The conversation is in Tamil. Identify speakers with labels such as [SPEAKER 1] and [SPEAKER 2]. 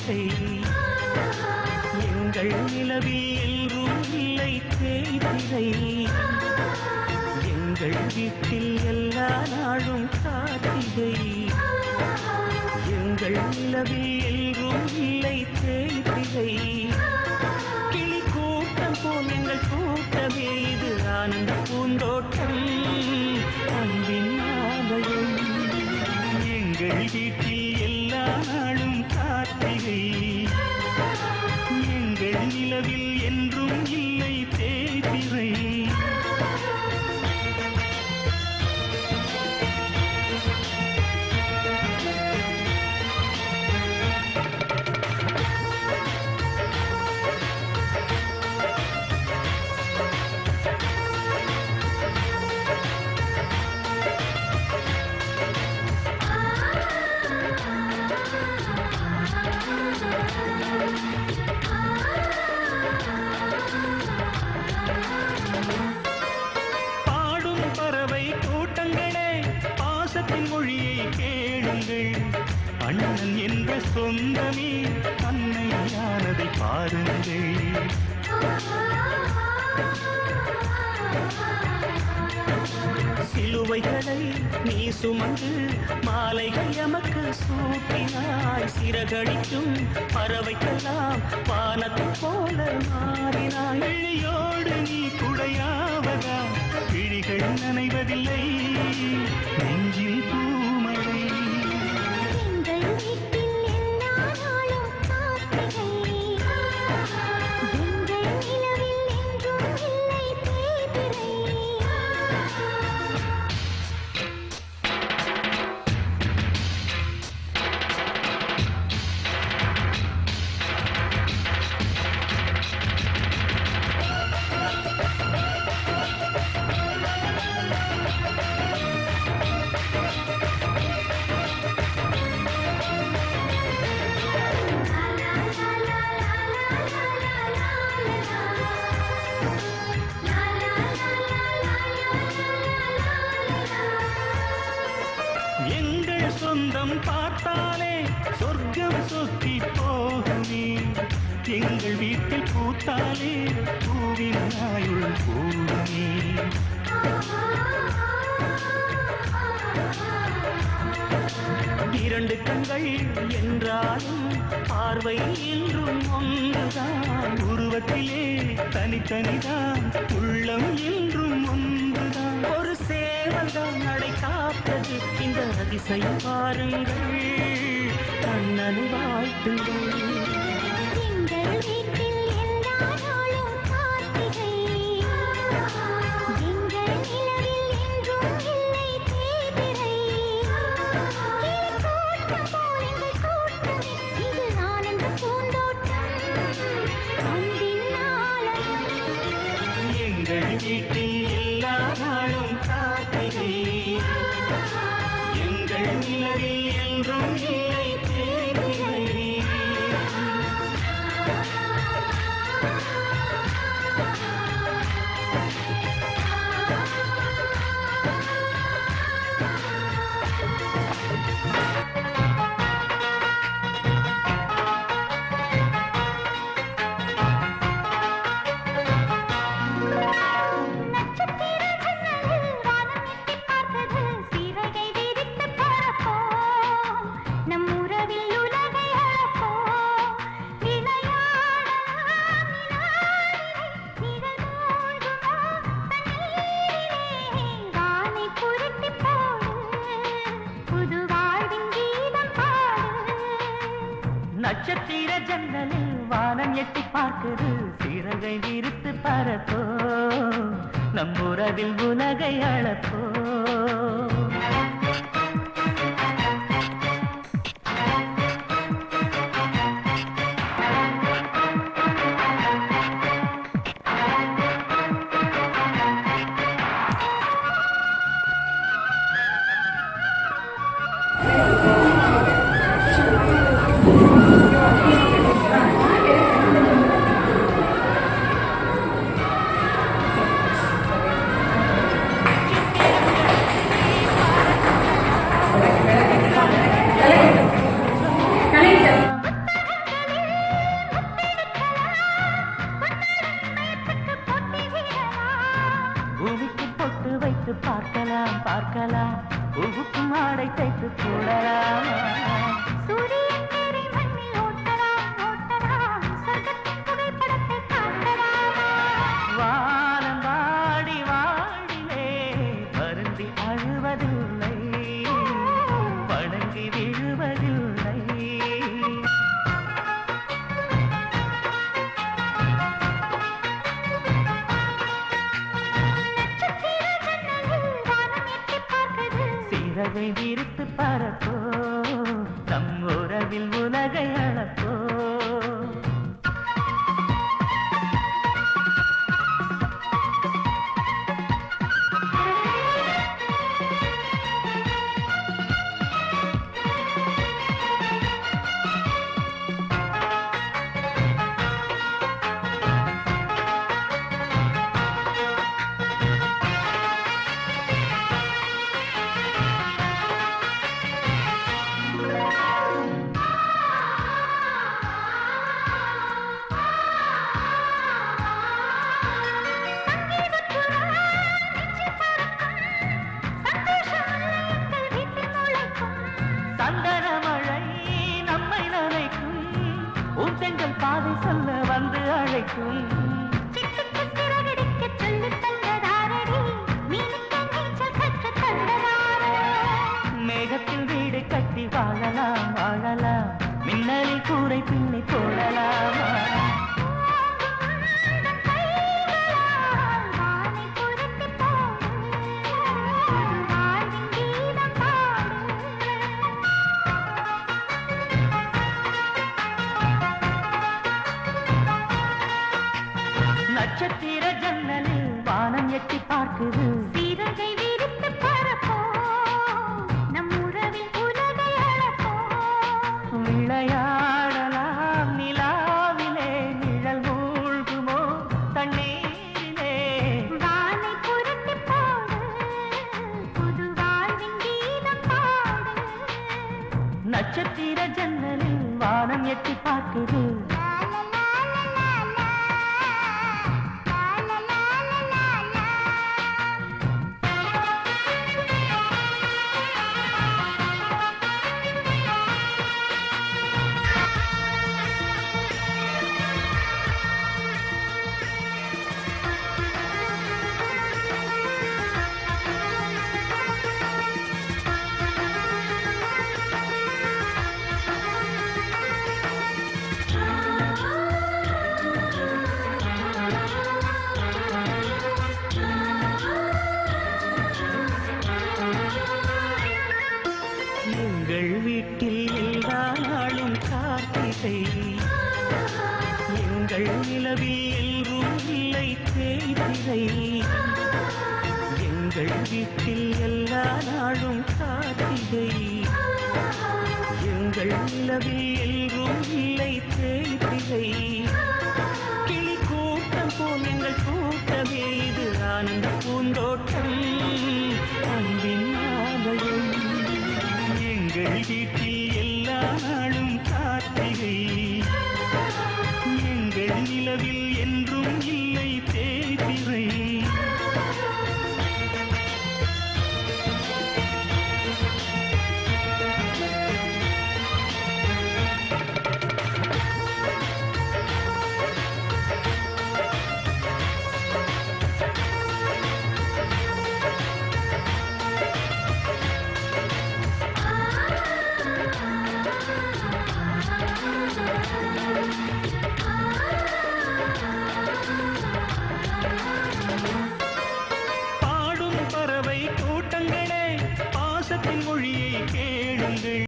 [SPEAKER 1] கார்த்திகை எங்கள் நிலவில் என்றும் இல்லை தேய்திரை எங்கள் வீட்டில் எல்லா நாளும் கார்த்திகை எங்கள் நிலவில் என்றும் இல்லை தேய்திரை கிளி கூட்டம் போல் எங்கள் கூட்டமே இது ஆனந்த பூந்தோட்டம் அன்பின் ஆலயம் எங்கள் வீட்டில் எல்லா நாளும் கார்த்திகை எங்கள் நிலவில் என்றும் இல்லை தேய்திரை மொழியை கேளுங்கள் அண்ணன் என்ற சொந்தமே அன்னையானதை பாருங்கள் சிலுவைகளை நீ சுமந்து மாலைகள் எமக்கு சூட்டினாய் சிறகடிக்கும் பறவைக்கெல்லாம் வானத்தை போல மாறினாய் விழியோடு நீ குடையாவதா விழிகள் நனைவதில்லை நெஞ்சில் பூமழை எங்கள் சொந்தம் பார்த்தாலே சொர்க்கம் சொத்தி போகுமே எங்கள் வீட்டில் பூத்தாலே பூவின் ஆயுள் போகுமே இரண்டு கண்கள் என்றாலும் பார்வை என்றும் ஒன்றுதான் உருவத்திலே தனித்தனிதான் உள்ளம் என்றும் ஒன்றுதான் ஒரு சேவல்தான் நடை காப்பது இந்த அதிசயம் பாருங்கள் கண்ணனை வாழ்த்துங்கள் எங்கள் வீட்டில் எல்லா நாளும் கார்த்திகை எங்கள் நிலவில் என்றும் இல்லை தேய்திரை கூட்டம் போல் எங்கள் கூட்டமே இது ஆனந்த பூந்தோட்டம் அன்பின் ஆலயம் எங்கள் வீட்டில் எல்லா நாளும் கார்த்திகை எங்கள் நிலவில் என்றும் இல்லை தேய்திரை நட்சத்திர ஜன்னலில் வானம் எட்டி பார்க்குது சிறகை விரித்து பறப்போ நம் உறவில் உலகை அளப்போ உறவில் உலகை அளப்போ பாதை சொல்ல வந்து அழைக்கும் மேகத்தில் வீடு கட்டி வாழலாம் வாழலாம் மின்னலில் கூரை பின்னி போடலாமா நட்சத்திர ஜன்னலில் வானம் எட்டி பார்க்குது சீரகை விரித்து பரப்போ நம் உறவில் உலகை அளப்போ விளையாடலாம் நிலாவிலே நிழல் மூழ்குமோ தண்ணீரிலே வானை புரட்டி போடு புது வாழ்வின் கீதம் பாடு நட்சத்திர ஜன்னலில் வானம் எட்டி பார்க்குது எங்கள் வீட்டில் எல்லா நாளும் கார்த்திகை எங்கள் நிலவில் எல்லோரும் இல்லை தேய்திரை எங்கள் வீட்டில் எல்லா நாளும் கார்த்திகை எங்கள் நிலவில் எல்லோரும்